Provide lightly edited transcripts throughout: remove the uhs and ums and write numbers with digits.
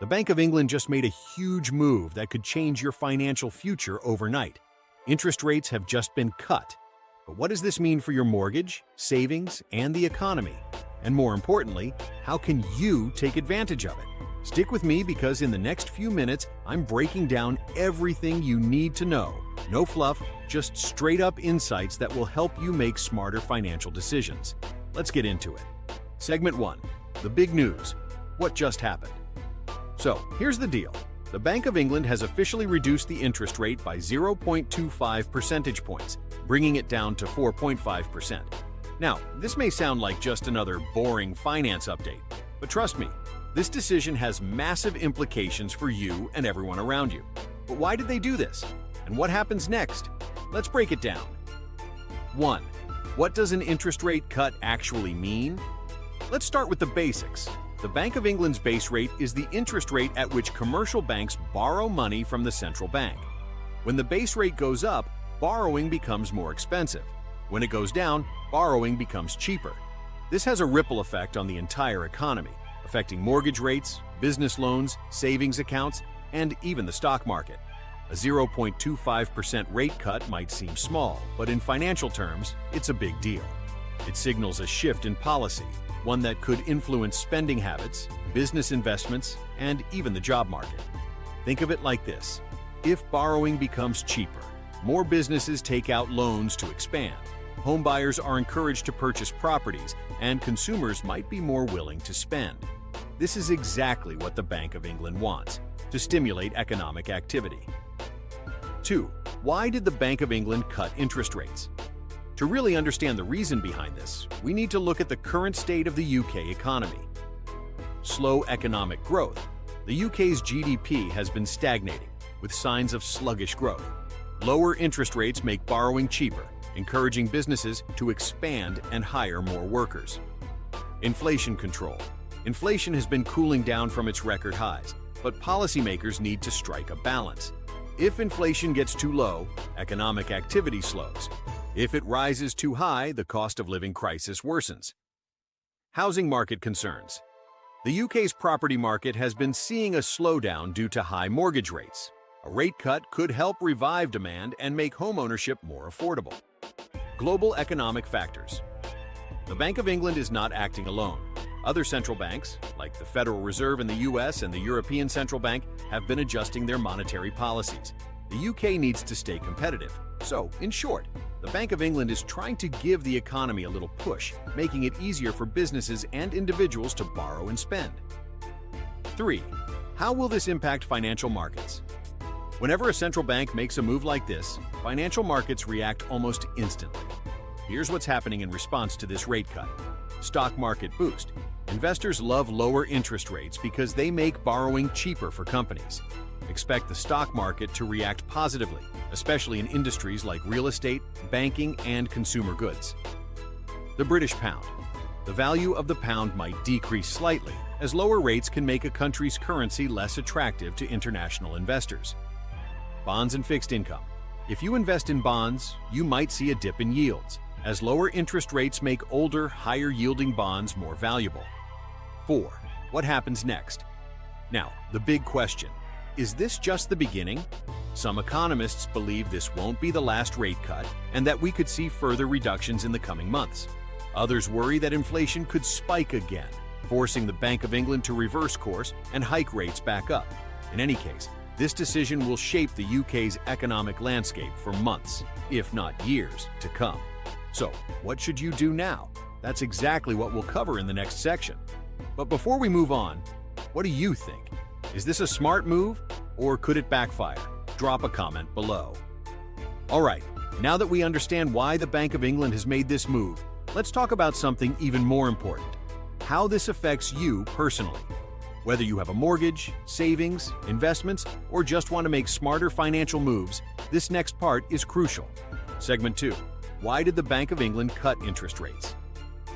The Bank of England just made a huge move that could change your financial future overnight. Interest rates have just been cut. But what does this mean for your mortgage, savings, and the economy? And more importantly, how can you take advantage of it? Stick with me because in the next few minutes, I'm breaking down everything you need to know. No fluff, just straight-up insights that will help you make smarter financial decisions. Let's get into it. Segment 1. The big news. What just happened? So, here's the deal. The Bank of England has officially reduced the interest rate by 0.25 percentage points, bringing it down to 4.5%. Now, this may sound like just another boring finance update, but trust me, this decision has massive implications for you and everyone around you. But why did they do this? And what happens next? Let's break it down. 1. What does an interest rate cut actually mean? Let's start with the basics. The Bank of England's base rate is the interest rate at which commercial banks borrow money from the central bank. When the base rate goes up, borrowing becomes more expensive. When it goes down, borrowing becomes cheaper. This has a ripple effect on the entire economy, affecting mortgage rates, business loans, savings accounts, and even the stock market. A 0.25% rate cut might seem small, but in financial terms, it's a big deal. It signals a shift in policy, one that could influence spending habits, business investments, and even the job market. Think of it like this. If borrowing becomes cheaper, more businesses take out loans to expand. Home buyers are encouraged to purchase properties, and consumers might be more willing to spend. This is exactly what the Bank of England wants, to stimulate economic activity. 2. Why did the Bank of England cut interest rates? To really understand the reason behind this, we need to look at the current state of the UK economy. Slow economic growth. The UK's GDP has been stagnating, with signs of sluggish growth. Lower interest rates make borrowing cheaper, encouraging businesses to expand and hire more workers. Inflation control. Inflation has been cooling down from its record highs, but policymakers need to strike a balance. If inflation gets too low, economic activity slows. If it rises too high, the cost of living crisis worsens. Housing market concerns. The UK's property market has been seeing a slowdown due to high mortgage rates. A rate cut could help revive demand and make homeownership more affordable. Global economic factors. The Bank of England is not acting alone. Other central banks, like the Federal Reserve in the US and the European Central Bank, have been adjusting their monetary policies. The UK needs to stay competitive. So, in short, the Bank of England is trying to give the economy a little push, making it easier for businesses and individuals to borrow and spend. 3. How will this impact financial markets? Whenever a central bank makes a move like this, financial markets react almost instantly. Here's what's happening in response to this rate cut. Stock market boost. Investors love lower interest rates because they make borrowing cheaper for companies. Expect the stock market to react positively, especially in industries like real estate, banking, and consumer goods. The British pound. The value of the pound might decrease slightly, as lower rates can make a country's currency less attractive to international investors. Bonds and fixed income. If you invest in bonds, you might see a dip in yields, as lower interest rates make older, higher-yielding bonds more valuable. 4. What happens next? Now, the big question. Is this just the beginning? Some economists believe this won't be the last rate cut and that we could see further reductions in the coming months. Others worry that inflation could spike again, forcing the Bank of England to reverse course and hike rates back up. In any case, this decision will shape the UK's economic landscape for months, if not years, to come. So, what should you do now? That's exactly what we'll cover in the next section. But before we move on, what do you think? Is this a smart move, or could it backfire? Drop a comment below. All right, now that we understand why the Bank of England has made this move, let's talk about something even more important: how this affects you personally. Whether you have a mortgage, savings, investments, or just want to make smarter financial moves, this next part is crucial. Segment 2. Why did the Bank of England cut interest rates?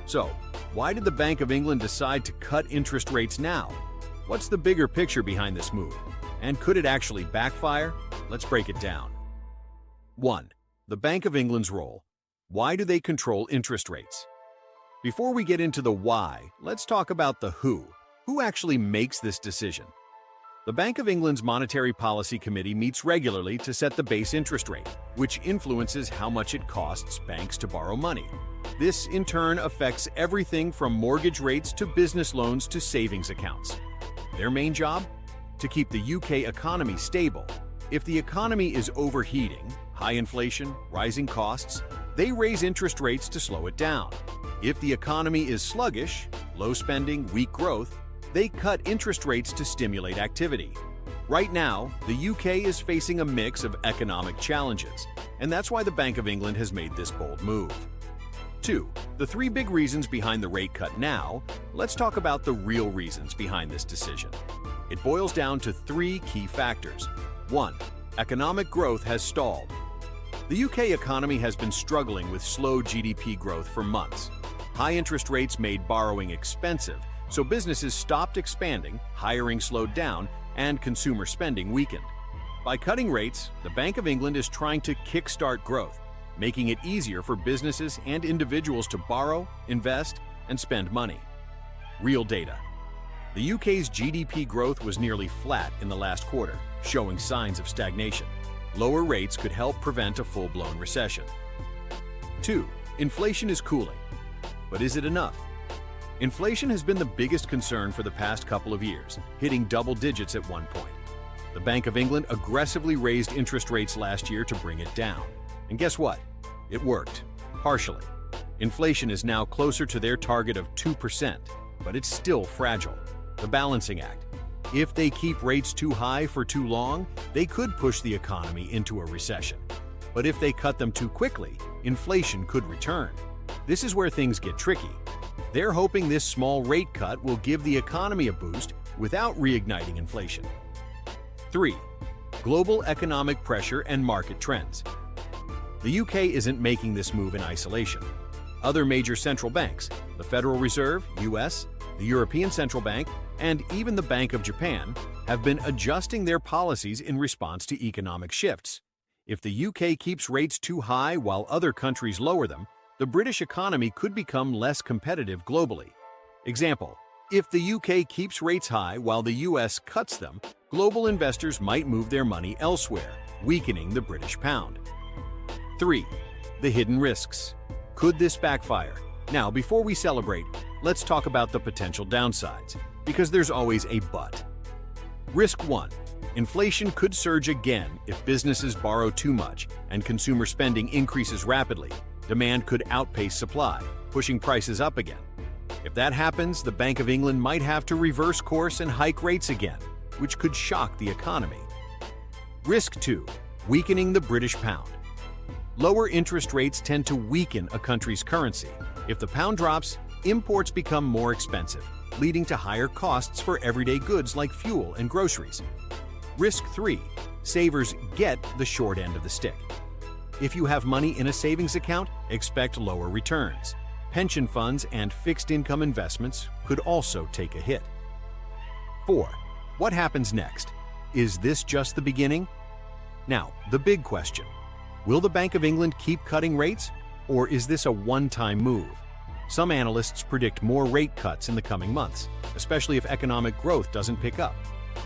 So, why did the Bank of England decide to cut interest rates now? What's the bigger picture behind this move? And could it actually backfire? Let's break it down. 1. The Bank of England's role. Why do they control interest rates? Before we get into the why, let's talk about the who. Who actually makes this decision? The Bank of England's Monetary Policy Committee meets regularly to set the base interest rate, which influences how much it costs banks to borrow money. This, in turn, affects everything from mortgage rates to business loans to savings accounts. Their main job? To keep the UK economy stable. If the economy is overheating, high inflation, rising costs, they raise interest rates to slow it down. If the economy is sluggish, low spending, weak growth, they cut interest rates to stimulate activity. Right now, the UK is facing a mix of economic challenges, and that's why the Bank of England has made this bold move. 2. The 3 big reasons behind the rate cut now. Let's talk about the real reasons behind this decision. It boils down to 3 key factors. 1. Economic growth has stalled. The UK economy has been struggling with slow GDP growth for months. High interest rates made borrowing expensive, so businesses stopped expanding, hiring slowed down, and consumer spending weakened. By cutting rates, the Bank of England is trying to kickstart growth, making it easier for businesses and individuals to borrow, invest, and spend money. Real data. The UK's GDP growth was nearly flat in the last quarter, showing signs of stagnation. Lower rates could help prevent a full-blown recession. 2. Inflation is cooling. But is it enough? Inflation has been the biggest concern for the past couple of years, hitting double digits at one point. The Bank of England aggressively raised interest rates last year to bring it down. And guess what? It worked. Partially. Inflation is now closer to their target of 2%, but it's still fragile. The balancing act. If they keep rates too high for too long, they could push the economy into a recession. But if they cut them too quickly, inflation could return. This is where things get tricky. They're hoping this small rate cut will give the economy a boost without reigniting inflation. 3. Global economic pressure and market trends. The UK isn't making this move in isolation. Other major central banks, the Federal Reserve, US, the European Central Bank, and even the Bank of Japan, have been adjusting their policies in response to economic shifts. If the UK keeps rates too high while other countries lower them, the British economy could become less competitive globally. Example, if the UK keeps rates high while the US cuts them, global investors might move their money elsewhere, weakening the British pound. 3. The hidden risks. Could this backfire? Now, before we celebrate, let's talk about the potential downsides, because there's always a but. Risk 1. Inflation could surge again if businesses borrow too much and consumer spending increases rapidly. Demand could outpace supply, pushing prices up again. If that happens, the Bank of England might have to reverse course and hike rates again, which could shock the economy. Risk 2. Weakening the British pound. Lower interest rates tend to weaken a country's currency. If the pound drops, imports become more expensive, leading to higher costs for everyday goods like fuel and groceries. Risk 3. Savers get the short end of the stick. If you have money in a savings account, expect lower returns. Pension funds and fixed-income investments could also take a hit. 4. What happens next? Is this just the beginning? Now, the big question. Will the Bank of England keep cutting rates, or is this a one-time move? Some analysts predict more rate cuts in the coming months, especially if economic growth doesn't pick up.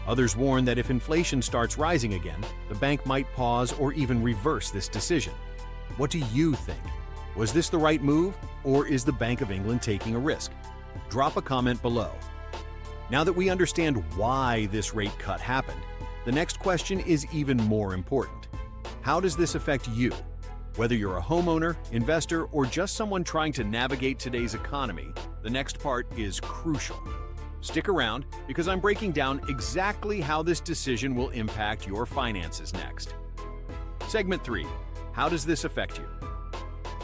Others warn that if inflation starts rising again, the bank might pause or even reverse this decision. What do you think? Was this the right move, or is the Bank of England taking a risk? Drop a comment below. Now that we understand why this rate cut happened, the next question is even more important. How does this affect you? Whether you're a homeowner, investor, or just someone trying to navigate today's economy, the next part is crucial. Stick around, because I'm breaking down exactly how this decision will impact your finances next. Segment 3. How does this affect you?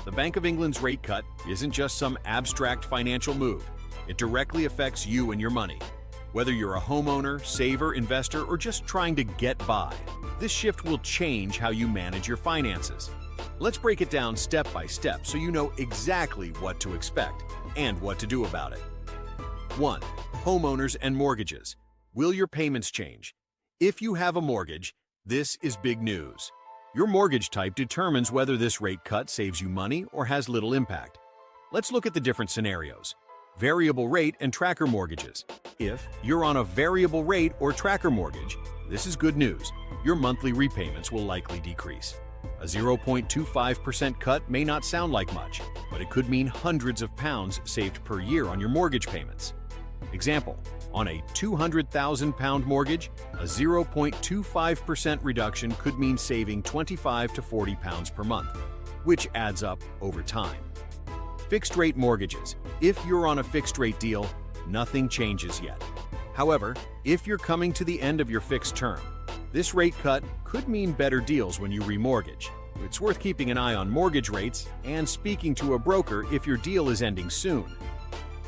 The Bank of England's rate cut isn't just some abstract financial move. It directly affects you and your money. Whether you're a homeowner, saver, investor, or just trying to get by, this shift will change how you manage your finances. Let's break it down step by step so you know exactly what to expect and what to do about it. 1. Homeowners and mortgages. Will your payments change? If you have a mortgage, this is big news. Your mortgage type determines whether this rate cut saves you money or has little impact. Let's look at the different scenarios. Variable rate and tracker mortgages. If you're on a variable rate or tracker mortgage, this is good news. Your monthly repayments will likely decrease. A 0.25% cut may not sound like much, but it could mean hundreds of pounds saved per year on your mortgage payments. Example, on a £200,000 mortgage, a 0.25% reduction could mean saving £25 to £40 per month, which adds up over time. Fixed-rate mortgages. If you're on a fixed-rate deal, nothing changes yet. However, if you're coming to the end of your fixed term, this rate cut could mean better deals when you remortgage. It's worth keeping an eye on mortgage rates and speaking to a broker if your deal is ending soon.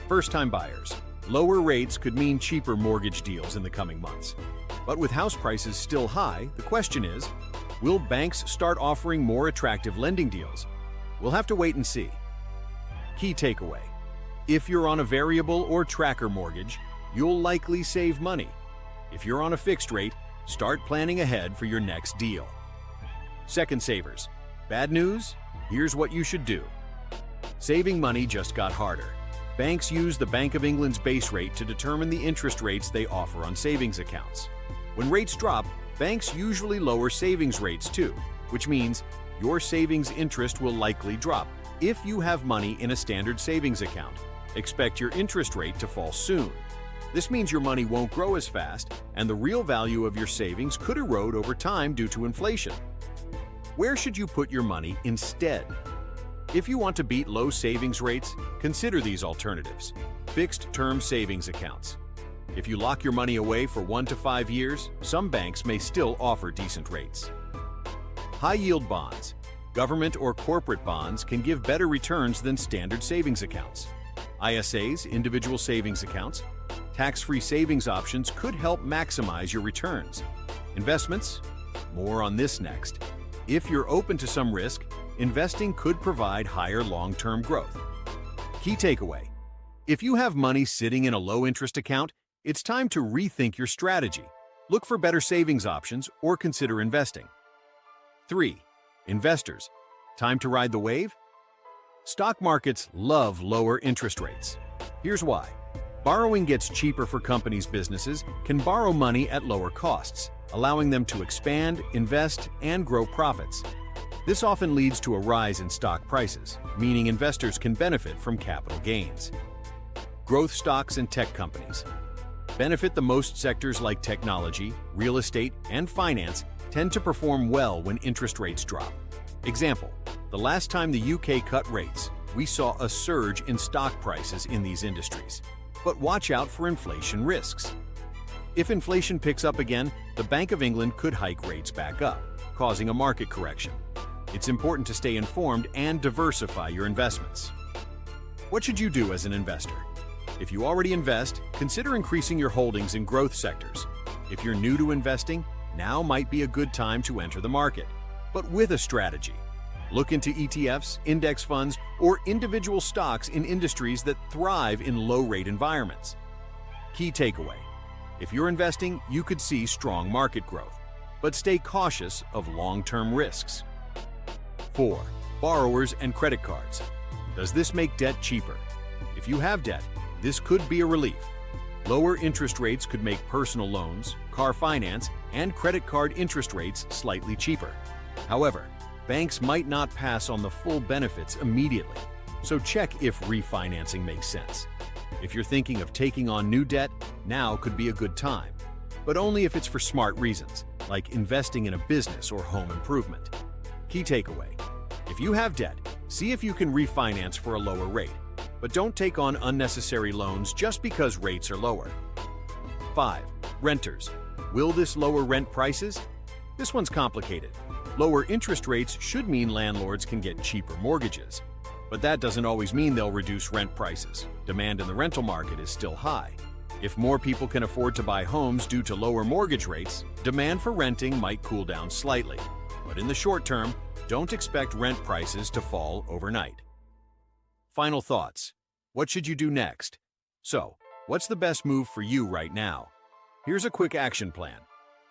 First-time buyers. Lower rates could mean cheaper mortgage deals in the coming months. But with house prices still high, the question is, will banks start offering more attractive lending deals? We'll have to wait and see. Key takeaway. If you're on a variable or tracker mortgage, you'll likely save money. If you're on a fixed rate, start planning ahead for your next deal. Second savers. Bad news? Here's what you should do. Saving money just got harder. Banks use the Bank of England's base rate to determine the interest rates they offer on savings accounts. When rates drop, banks usually lower savings rates too, which means your savings interest will likely drop. If you have money in a standard savings account, expect your interest rate to fall soon. This means your money won't grow as fast, and the real value of your savings could erode over time due to inflation. Where should you put your money instead? If you want to beat low savings rates, consider these alternatives. Fixed-term savings accounts. If you lock your money away for 1 to 5 years, some banks may still offer decent rates. High-yield bonds. Government or corporate bonds can give better returns than standard savings accounts. ISAs, individual savings accounts, tax-free savings options could help maximize your returns. Investments? More on this next. If you're open to some risk, investing could provide higher long-term growth. Key takeaway. If you have money sitting in a low-interest account, it's time to rethink your strategy. Look for better savings options or consider investing. 3. Investors. Time to ride the wave? Stock markets love lower interest rates. Here's why. Borrowing gets cheaper for companies' businesses can borrow money at lower costs, allowing them to expand, invest, and grow profits. This often leads to a rise in stock prices, meaning investors can benefit from capital gains. Growth stocks and tech companies. Benefit the most sectors like technology, real estate, and finance tend to perform well when interest rates drop. Example, the last time the UK cut rates, we saw a surge in stock prices in these industries. But watch out for inflation risks. If inflation picks up again, the Bank of England could hike rates back up, causing a market correction. It's important to stay informed and diversify your investments. What should you do as an investor? If you already invest, consider increasing your holdings in growth sectors. If you're new to investing, now might be a good time to enter the market, but with a strategy. Look into ETFs, index funds, or individual stocks in industries that thrive in low-rate environments. Key takeaway. If you're investing, you could see strong market growth, but stay cautious of long-term risks. 4. Borrowers and credit cards. Does this make debt cheaper? If you have debt, this could be a relief. Lower interest rates could make personal loans, car finance, and credit card interest rates slightly cheaper. However, banks might not pass on the full benefits immediately, so check if refinancing makes sense. If you're thinking of taking on new debt, now could be a good time, but only if it's for smart reasons, like investing in a business or home improvement. Key takeaway. If you have debt, see if you can refinance for a lower rate, but don't take on unnecessary loans just because rates are lower. 5. Renters. Will this lower rent prices? This one's complicated. Lower interest rates should mean landlords can get cheaper mortgages, but that doesn't always mean they'll reduce rent prices. Demand in the rental market is still high. If more people can afford to buy homes due to lower mortgage rates, demand for renting might cool down slightly. But in the short term, don't expect rent prices to fall overnight. Final thoughts. What should you do next? So, what's the best move for you right now? Here's a quick action plan.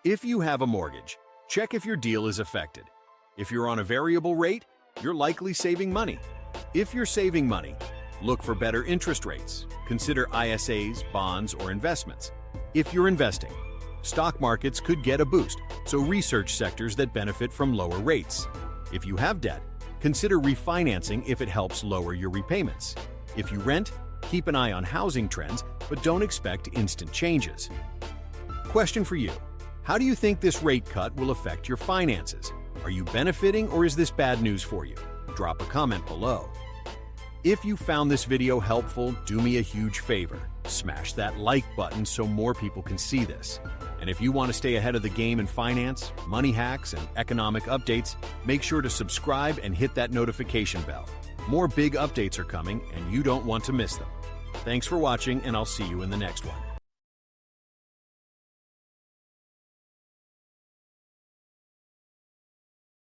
If you have a mortgage, check if your deal is affected. If you're on a variable rate, you're likely saving money. If you're saving money, Look for better interest rates. Consider ISAs, bonds, or investments. If you're investing, stock markets could get a boost, so research sectors that benefit from lower rates. If you have debt, consider refinancing if it helps lower your repayments. If you rent, keep an eye on housing trends, but don't expect instant changes. Question for you: how do you think this rate cut will affect your finances? Are you benefiting, or is this bad news for you? Drop a comment below. If you found this video helpful, do me a huge favor. Smash that like button so more people can see this. And if you want to stay ahead of the game in finance, money hacks, and economic updates, make sure to subscribe and hit that notification bell. More big updates are coming, and you don't want to miss them. Thanks for watching, and I'll see you in the next one.